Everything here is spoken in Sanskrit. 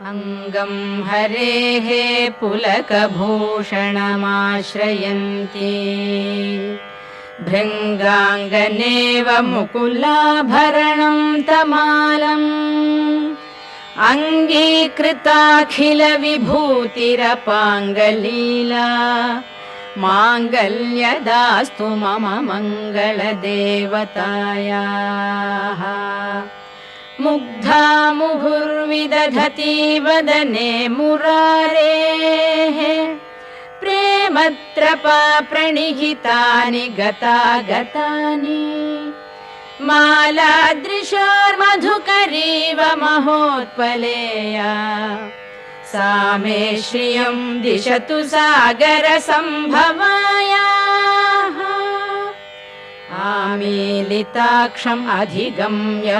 अंगं हरेः पुलकभूषणमाश्रयन्ती भृङ्गाङ्गनेव मुकुलाभरणं तमालम् अङ्गीकृताखिलविभूतिरपाङ्गलीला माङ्गल्यदास्तु मम मङ्गलदेवतायाः मुग्धा मुहुर्विदधती वदने मुरारेः प्रेमत्रपा प्रणिहितानि गतागतानि मालादृशोर्मधुकरीव महोत्पलेया सा मे श्रियं दिशतु सागरसम्भवायाः आमीलिताक्षम् अधिगम्य